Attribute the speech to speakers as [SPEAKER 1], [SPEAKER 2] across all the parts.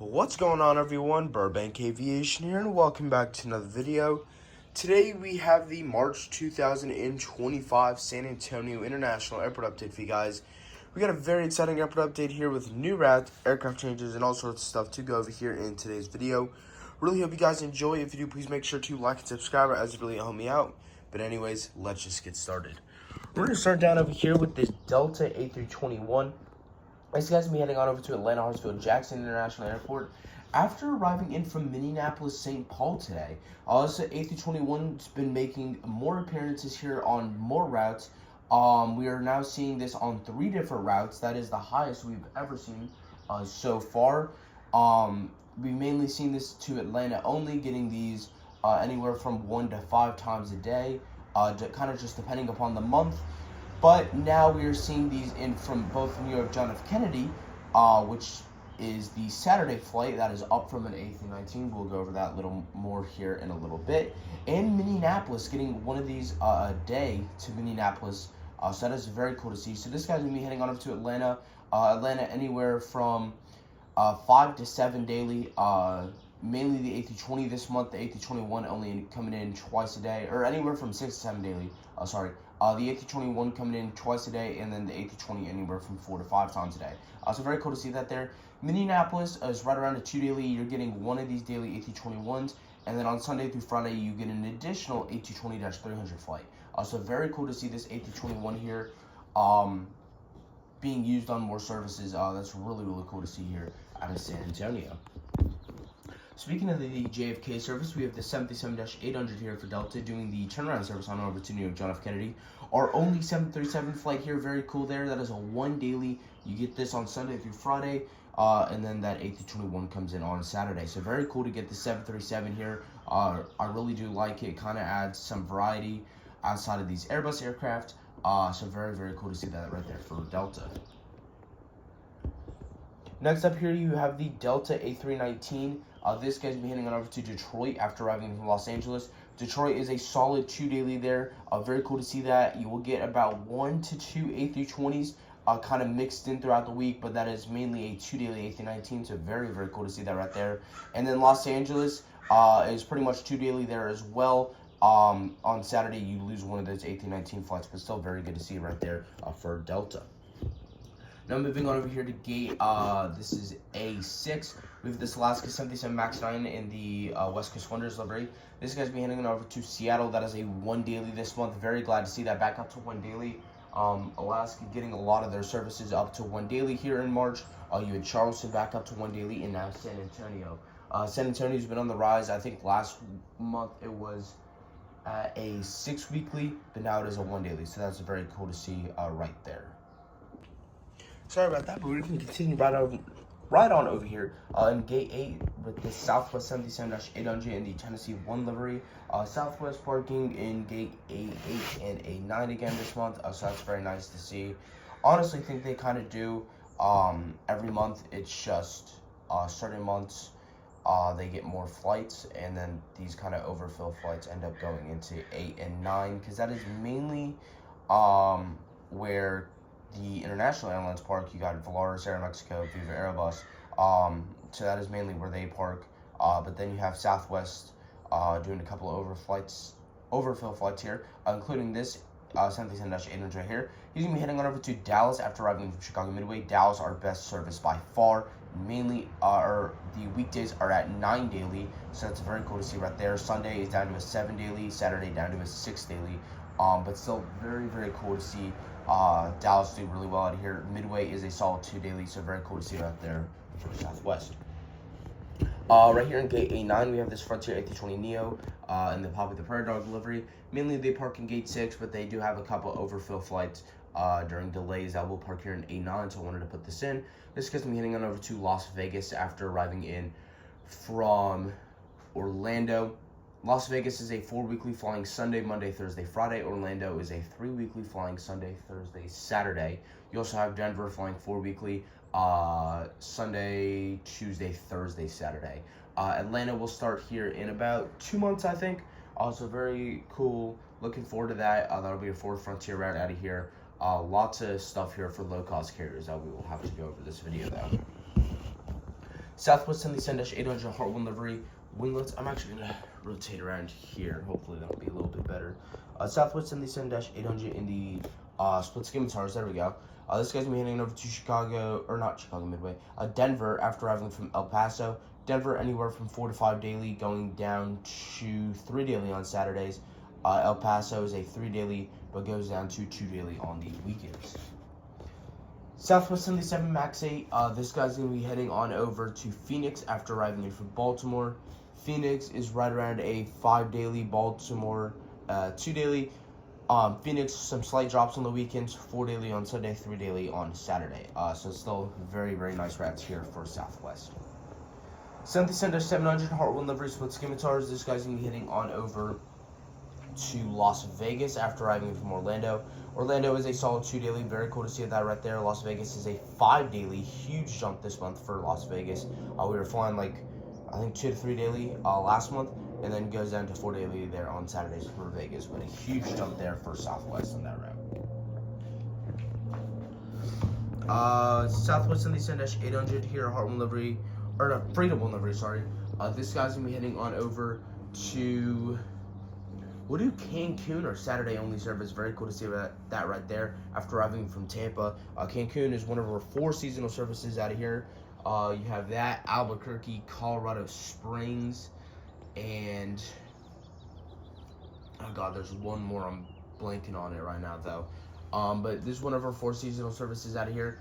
[SPEAKER 1] What's going on, everyone? Burbank Aviation here, and welcome back to another video. Today we have the March 2025 San Antonio International Airport update for you guys. We got a very exciting airport update here with new routes, aircraft changes, and all sorts of stuff to go over here in today's video. Really hope you guys enjoy. If you do, please make sure to like and subscribe, as it really help me out. But anyways, let's just get started. We're going to start down over here with this Delta A321. This guy's be heading on over to Atlanta Hartsfield-Jackson International Airport after arriving in from Minneapolis-St. Paul today. This A321's been making more appearances here on more routes. We are now seeing this on 3 different routes. That is the highest we've ever seen so far. We've mainly seen this to Atlanta only, getting these anywhere from 1 to 5 times a day, kind of just depending upon the month. But now we are seeing these in from both New York John F. Kennedy, which is the Saturday flight that is up from an A319. We'll go over that a little more here in a little bit. And Minneapolis, getting one of these a day to Minneapolis. So that is very cool to see. So this guy's going to be heading on over to Atlanta. Atlanta anywhere from 5 to 7 daily. Mainly the A320 this month. The A321 only coming in twice a day. Or anywhere from 6 to 7 daily. The A321 coming in twice a day, and then the A320 anywhere from 4 to 5 times a day. So very cool to see that there. Minneapolis is right around a 2 daily. You're getting one of these daily A321s, and then on Sunday through Friday you get an additional A220-300 flight. So very cool to see this A321 here being used on more services. That's really cool to see here out of San Antonio. Speaking of the JFK service, we have the 737-800 here for Delta doing the turnaround service on over to New York John F. Kennedy. Our only 737 flight here, very cool there. That is a 1 daily. You get this on Sunday through Friday, and then that A321 comes in on Saturday. So very cool to get the 737 here. I really do like it. It kind of adds some variety outside of these Airbus aircraft. So very cool to see that right there for Delta. Next up here, you have the Delta A319. This guy's been heading on over to Detroit after arriving from Los Angeles. Detroit is a solid 2 daily there. Very cool to see that. You will get about 1 to 2 A320s kind of mixed in throughout the week, but that is mainly a 2 daily A319, so very cool to see that right there. And then Los Angeles is pretty much 2 daily there as well. On Saturday, you lose one of those A319 flights, but still very good to see right there for Delta. Now moving on over here to gate, this is A6. We have this Alaska 77 MAX 9 in the West Coast Wonders livery. This guy's been heading over to Seattle. That is a 1 daily this month. Very glad to see that back up to 1 daily. Alaska getting a lot of their services up to 1 daily here in March. You had Charleston back up to 1 daily, and now San Antonio. San Antonio's been on the rise. I think last month it was a 6 weekly, but now it is a 1 daily. So that's very cool to see right there. Sorry about that, but we're going to continue right on over here in Gate 8 with the Southwest 77-800 in the Tennessee 1 livery. Southwest parking in Gate A8 and A9 again this month, so that's very nice to see. Honestly, think they kind of do every month. It's just certain months they get more flights, and then these kind of overfill flights end up going into 8 and 9, because that is mainly where the international airlines park. You got Volaris, Aeromexico, Viva Aerobus. So that is mainly where they park. But then you have Southwest doing a couple of overfill flights here, including this 77-800 right here. He's going to be heading on over to Dallas after arriving from Chicago Midway. Dallas, our best service by far. Mainly, the weekdays are at 9 daily, so that's very cool to see right there. Sunday is down to a 7 daily, Saturday down to a 6 daily. But still very cool to see Dallas do really well out of here. Midway is a solid 2 daily, so very cool to see right there for Southwest. Right here in Gate A9, we have this Frontier A320neo in the Poppy the Prairie Dog delivery. Mainly they park in Gate 6, but they do have a couple overfill flights during delays that will park here in A9, so I wanted to put this in. This gets me heading on over to Las Vegas after arriving in from Orlando. Las Vegas is a 4 weekly flying Sunday, Monday, Thursday, Friday. Orlando is a 3 weekly flying Sunday, Thursday, Saturday. You also have Denver flying 4 weekly Sunday, Tuesday, Thursday, Saturday. Atlanta will start here in about 2 months, I think. Also very cool. Looking forward to that. That'll be a 4th Frontier route out of here. Lots of stuff here for low-cost carriers that we will have to go over this video, though. Southwest Int'l Sun-800 Heartwind livery winglets. I'm actually gonna rotate around here. Hopefully that'll be a little bit better. Southwest Int'l Sun-800 in the split scimitars. There we go. This guy's gonna be heading over to Chicago, or not Chicago Midway, Denver after arriving from El Paso. Denver anywhere from 4 to 5 daily, going down to 3 daily on Saturdays. El Paso is a 3 daily, but goes down to 2 daily on the weekends. Southwest Int'l 7 Max 8. This guy's going to be heading on over to Phoenix after arriving in from Baltimore. Phoenix is right around a 5 daily, Baltimore 2 daily. Phoenix, some slight drops on the weekends, 4 daily on Sunday, 3 daily on Saturday. So still very, very nice routes here for Southwest. Int'l Sun 700 Heartwind livery split scimitars. This guy's going to be heading on over to Las Vegas after arriving from Orlando. Orlando is a solid 2 daily, very cool to see that right there. Las Vegas is a 5 daily, huge jump this month for Las Vegas. We were flying like, I think 2 to 3 daily last month, and then goes down to 4 daily there on Saturdays for Vegas, but a huge jump there for Southwest on that route. Southwest Int'l Sun 800 here, Heartwind livery, or no, Freedom livery, sorry. This guy's gonna be heading on over to, we'll do Cancun, or Saturday only service. Very cool to see that right there after arriving from Tampa. Cancun is one of our 4 seasonal services out of here. You have that, Albuquerque, Colorado Springs, and oh god, there's one more. I'm blanking on it right now though. But this is one of our 4 seasonal services out of here.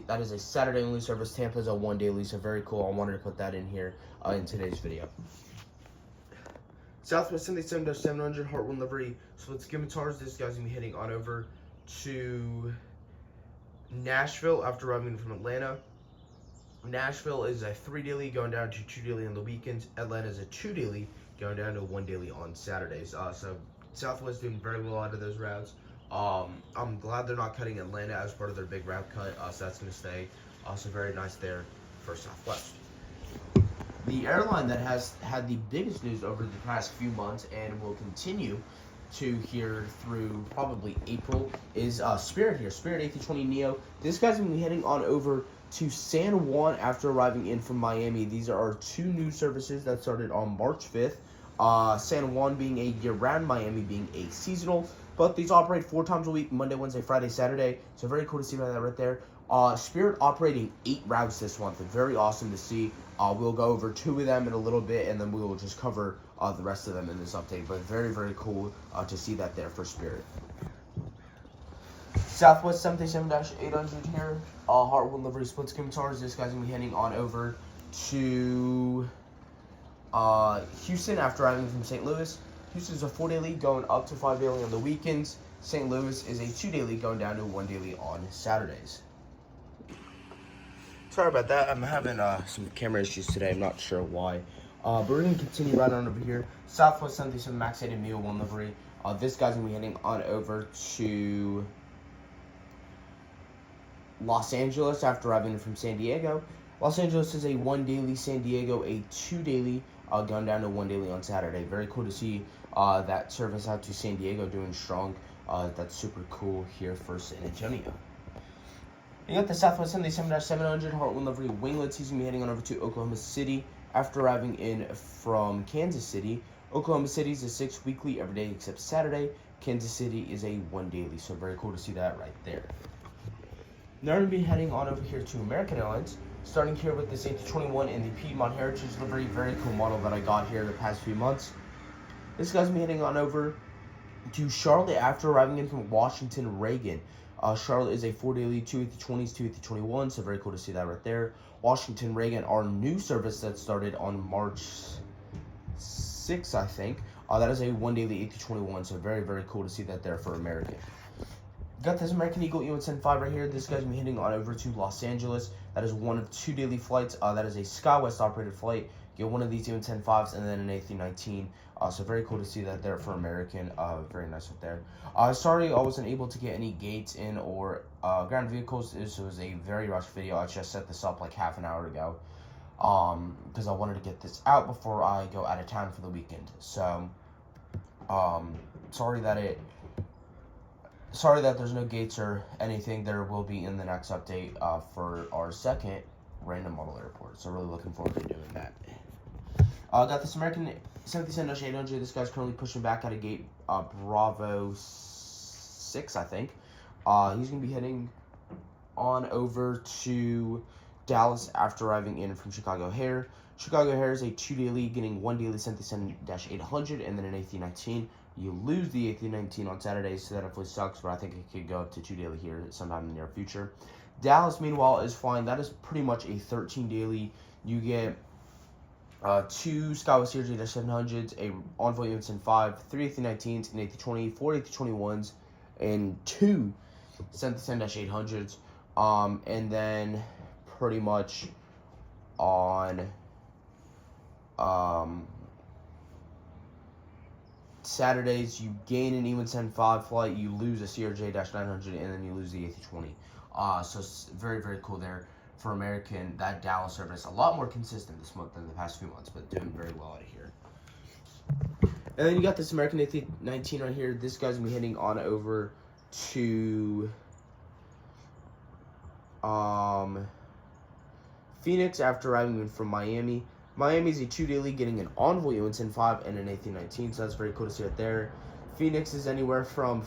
[SPEAKER 1] That is a Saturday only service. Tampa is a 1 daily, so very cool. I wanted to put that in here in today's video. Southwest Int'l Sun 700 Heartwind livery split scimitars. This guy's gonna be heading on over to Nashville after arriving from Atlanta. Nashville is a 3 daily, going down to 2 daily on the weekends. Atlanta is a 2 daily, going down to 1 daily on Saturdays. So Southwest doing very well out of those routes. I'm glad they're not cutting Atlanta as part of their big route cut, so that's gonna stay. So very nice there for Southwest. The airline that has had the biggest news over the past few months and will continue to here through probably April is Spirit here. Spirit A320neo. This guy's going to be heading on over to San Juan after arriving in from Miami. These are our 2 new services that started on March 5th. San Juan being a year-round, Miami being a seasonal. But these operate 4 times a week, Monday, Wednesday, Friday, Saturday. So very cool to see that right there. Spirit operating 8 routes this month. Very awesome to see. We'll go over 2 of them in a little bit, and then we will just cover the rest of them in this update. But very, very cool to see that there for Spirit. Southwest 787-800 here. Heartwind livery split scimitars. This guy's going to be heading on over to Houston after arriving from St. Louis. Houston is a 4 daily, going up to 5 daily on the weekends. St. Louis is a 2 daily, going down to 1 daily on Saturdays. Sorry about that. I'm having some camera issues today. I'm not sure why. But we're going to continue right on over here. Southwest 737 Max 8 and Mio 1 livery. This guy's going to be heading on over to Los Angeles after arriving from San Diego. Los Angeles is a 1 daily, San Diego a 2 daily, going down to 1 daily on Saturday. Very cool to see that service out to San Diego doing strong. That's super cool here for San Antonio. You got the Southwest Int'l 7-700 Heartwind livery winglets. He's going to be heading on over to Oklahoma City after arriving in from Kansas City. Oklahoma City is a 6 weekly, every day except Saturday. Kansas City is a 1 daily, so very cool to see that right there. Now we're going to be heading on over here to American Airlines, starting here with this A321 in the Piedmont Heritage livery. Very cool model that I got here the past few months. This guy's going to be heading on over to Charlotte after arriving in from Washington Reagan. Charlotte is a 4 daily, 2 A320s, 2 A321s, so very cool to see that right there. Washington Reagan, our new service that started on March 6th, I think. That is a 1 daily A321, so very, very cool to see that there for American. Got this American Eagle E175 right here. This guy's been heading on over to Los Angeles. That is one of 2 daily flights. That is a SkyWest operated flight. Get one of these E175s and then an A319. So very cool to see that there for American. Very nice up there. Sorry I wasn't able to get any gates in or ground vehicles. This was a very rushed video. I just set this up like half an hour ago. Because I wanted to get this out before I go out of town for the weekend. So sorry that there's no gates or anything. There will be in the next update for our second random model airport. So really looking forward to doing that. Got this American 77-800. This guy's currently pushing back out of gate Bravo 6, I think. He's going to be heading on over to Dallas after arriving in from Chicago O'Hare. Chicago O'Hare is a 2 daily, getting 1 daily 77-800 and then an A319. You lose the A319 on Saturdays, so that definitely sucks, but I think it could go up to 2 daily here sometime in the near future. Dallas, meanwhile, is flying. That is pretty much a 13 daily. You get 2 Skywest CRJ-700s, a Envoy UNSN 5, 3 A319s, an A320, 4 A321s, and 2 77-800s. And then pretty much on Saturdays, you gain an E175 flight, you lose a CRJ-900, and then you lose the A320. So it's very, very cool there for American. That Dallas service, a lot more consistent this month than the past few months, but doing very well out of here. And then you got this American A319 right here. This guy's going to be heading on over to Phoenix after arriving in from Miami. Miami's a 2 daily, getting an Envoy UNSN 5 and an A319, so that's very cool to see it there. Phoenix is anywhere from,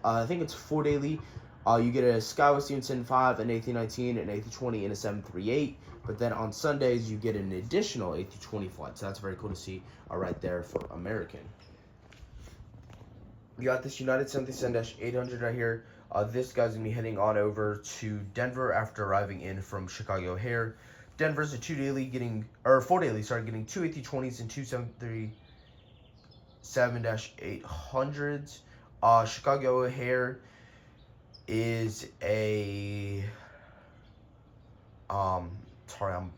[SPEAKER 1] I think it's 4 daily. You get a Skywest UNSN 5, an A319, an A320, and a 738. But then on Sundays, you get an additional A320 flight, so that's very cool to see right there for American. You got this United 77-800 right here. This guy's going to be heading on over to Denver after arriving in from Chicago O'Hare. Denver's a 2 daily, getting 4 daily, getting 2 A320s and 2 737-800s. Chicago O'Hare is a sorry, I'm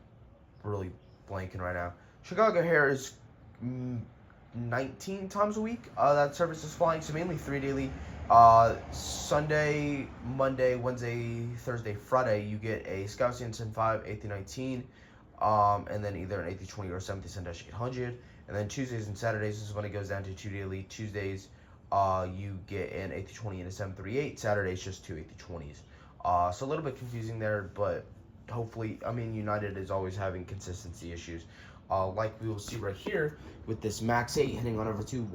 [SPEAKER 1] really blanking right now. Chicago O'Hare is 19 times a week that service is flying, so mainly 3 daily. Sunday, Monday, Wednesday, Thursday, Friday, you get a Skywest UNSN 5, A319, and then either an A320 or 77-800. And then Tuesdays and Saturdays is when it goes down to 2 daily. Tuesdays, you get an A320 and a 738. Saturdays, just 2 A320s. So a little bit confusing there, but hopefully, I mean, United is always having consistency issues. Like we will see right here with this Max 8 heading on over to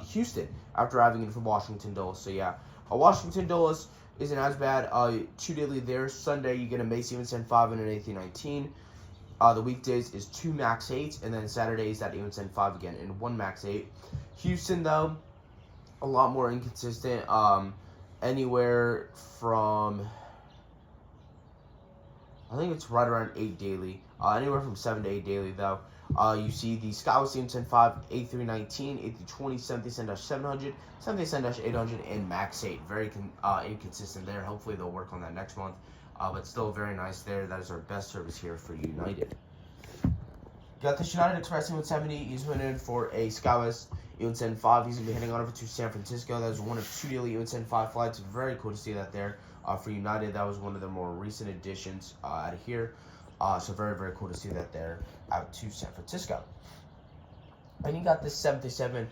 [SPEAKER 1] Houston after arriving in from Washington Dulles. So yeah, Washington Dulles isn't as bad. 2 daily there. Sunday you get a Macy UNSN 5 and an A319. The weekdays is 2 Max 8s, and then Saturdays that UNSN 5 again and 1 Max 8. Houston though, a lot more inconsistent. Anywhere from, I think it's right around 8 daily. Anywhere from 7 to 8 daily, though. You see the Skywest UNSN 5, A319, A320, 77-700, 77-800, and Max 8. Very inconsistent there. Hopefully they'll work on that next month. But still very nice there. That is our best service here for United. Got this United Express E170. He's went in for a Skywest UNSN 5. He's going to be heading on over to San Francisco. That was one of 2 daily UNSN 5 flights. Very cool to see that there. For United, that was one of the more recent additions out of here. So very, very cool to see that there out to San Francisco. And you got this 737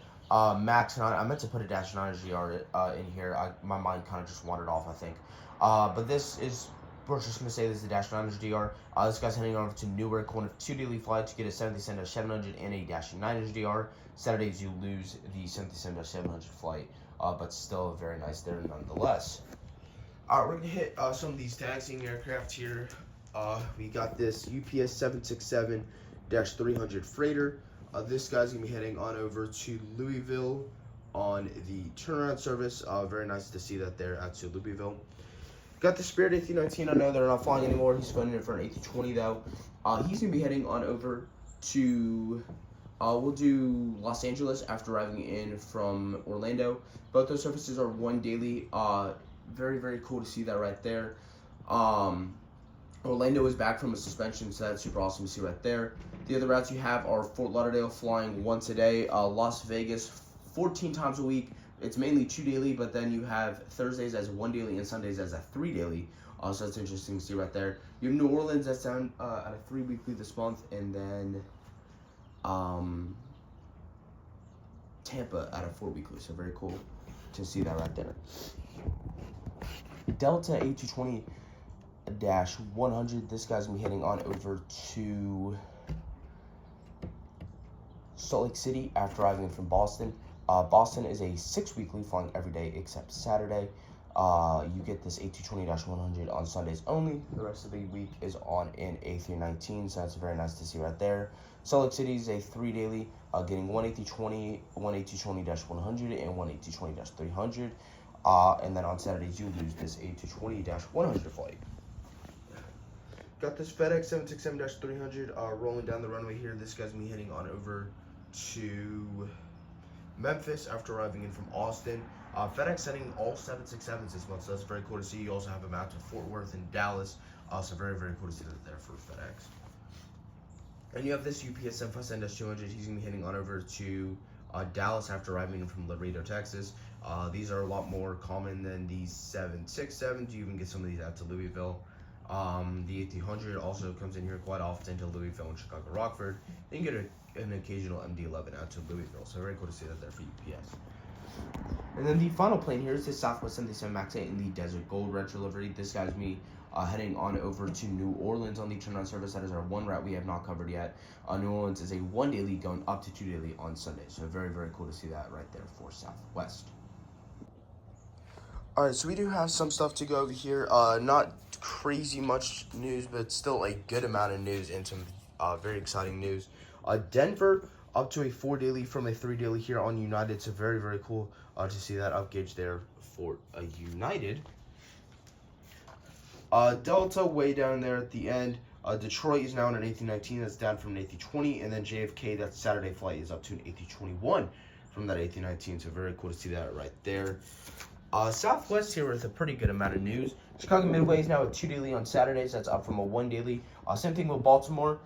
[SPEAKER 1] Max 9. I meant to put a Dash 9 GR in here. My mind kind of just wandered off, I think. But this is, we're just going to say this is the Dash 9 DR. This guy's heading over to Newark, one of 2 daily flights. You get a 77-700 and a Dash 9 DR. Saturdays, you lose the 77-700 flight, but still very nice there nonetheless. Alright, we're going to hit some of these taxiing aircraft here. We got this UPS 767-300 freighter. This guy's going to be heading on over to Louisville on the turnaround service. Very nice to see that there out to Louisville. Got the Spirit A319. I know they're not flying anymore. He's going in for an A320 though. He's going to be heading on over to, we'll do Los Angeles after arriving in from Orlando. Both those services are 1 daily. Very, very cool to see that right there. Orlando is back from a suspension, so that's super awesome to see right there. The other routes you have are Fort Lauderdale flying once a day, Las Vegas 14 times a week. It's mainly 2 daily, but then you have Thursdays as 1 daily and Sundays as a 3 daily. So that's interesting to see right there. You have New Orleans that's down at a 3 weekly this month, and then Tampa at a 4 weekly. So very cool to see that right there. Delta A220 A320-100. This guy's gonna be heading on over to Salt Lake City after arriving from Boston. Boston is a 6 weekly, flying every day except Saturday. You get this A320-100 on Sundays only. The rest of the week is on an A319, so that's very nice to see right there. Salt Lake City is a 3 daily, getting one A320, one A320-100, and one A320-300. And then on Saturdays, you lose this A220-100 flight. Got this FedEx 767-300 rolling down the runway here. This guy's gonna be heading on over to Memphis after arriving in from Austin. FedEx sending all 767s this month, so that's very cool to see. You also have them out to Fort Worth and Dallas, so very, very cool to see that there for FedEx. And you have this UPS 757-200. He's gonna be heading on over to Dallas after arriving in from Laredo, Texas. These are a lot more common than these 767s. You even get some of these out to Louisville. The 800 also comes in here quite often to Louisville and Chicago Rockford. Then you get an occasional MD-11 out to Louisville. So very cool to see that there for UPS. And then the final plane here is the Southwest 77 MAX 8 in the Desert Gold retro livery. This guy's me heading on over to New Orleans on the turnaround service. That is our one route we have not covered yet. New Orleans is a 1 daily going up to 2 daily on Sunday. So very, very cool to see that right there for Southwest. Alright, so we do have some stuff to go over here. Not crazy much news, but still a good amount of news and some very exciting news. Denver up to a 4 daily from a 3 daily here on United. So very, very cool to see that up gauge there for United. Delta way down there at the end. Detroit is now on an A319. That's down from an A320. And then JFK, that Saturday flight, is up to an A321 from that A319. So very cool to see that right there. Southwest here with a pretty good amount of news. Chicago Midway is now a 2 daily on Saturdays. That's up from a 1 daily. Same thing with Baltimore.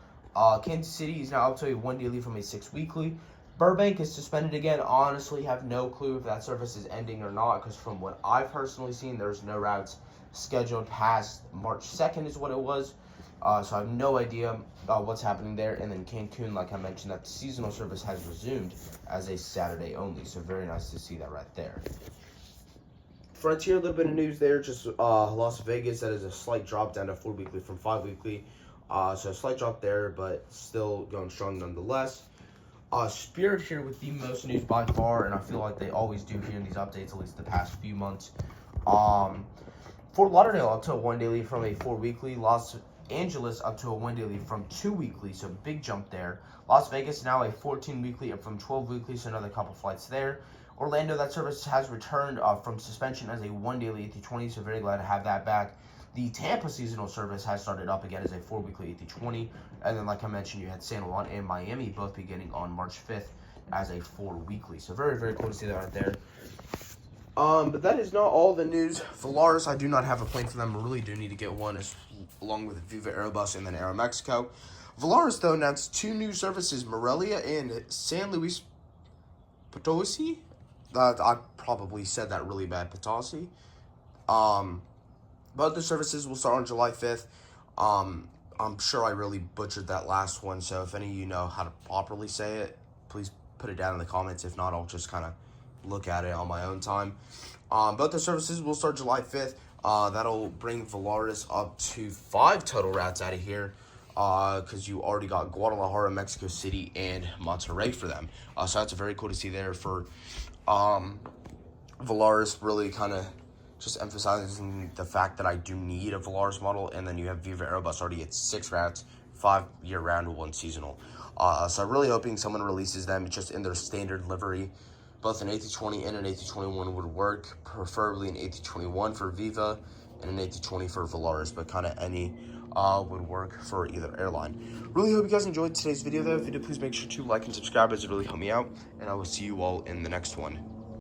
[SPEAKER 1] Kansas City is now up to a 1 daily from a 6 weekly. Burbank is suspended again. Honestly, have no clue if that service is ending or not, because from what I've personally seen, there's no routes scheduled past March 2nd is what it was. So I have no idea what's happening there. And then Cancun, like I mentioned, that seasonal service has resumed as a Saturday only. So very nice to see that right there. Frontier, a little bit of news there. Just Las Vegas, that is a slight drop down to 4 weekly from 5 weekly. So a slight drop there, but still going strong nonetheless. Spirit here with the most news by far, and I feel like they always do here in these updates, at least the past few months. Fort Lauderdale up to a 1 daily from a 4 weekly. Los Angeles up to a 1 daily from 2 weekly, so big jump there. Las Vegas now a 14 weekly up from 12 weekly, so another couple flights there. Orlando, that service has returned from suspension as a 1 daily A320, so very glad to have that back. The Tampa seasonal service has started up again as a 4 weekly A320, and then like I mentioned, you had San Juan and Miami both beginning on March 5th as a 4 weekly, so very, very cool to see that right there. But that is not all the news. Volaris, I do not have a plane for them. I really do need to get one, along with Viva Aerobus and then Aeromexico. Volaris, though, announced 2 new services, Morelia and San Luis Potosi. I probably said that really bad, Potosi. But the services will start on July 5th. I'm sure I really butchered that last one, so if any of you know how to properly say it, please put it down in the comments. If not, I'll just kind of look at it on my own time. Both the services will start July 5th. That'll bring Volaris up to 5 total routes out of here, because you already got Guadalajara, Mexico City, and Monterrey for them. So that's very cool to see there for Volaris, really kind of just emphasizing the fact that I do need a Volaris model. And then you have Viva Aerobus already at 6 routes, 5 year-round, 1 seasonal. So I'm really hoping someone releases them just in their standard livery. Both an A320 and an A321 would work, preferably an A321 for Viva and an A320 for Volaris, but kind of any would work for either airline. Really hope you guys enjoyed today's video, though. If you did, please make sure to like and subscribe, as it really helped me out, and I will see you all in the next one.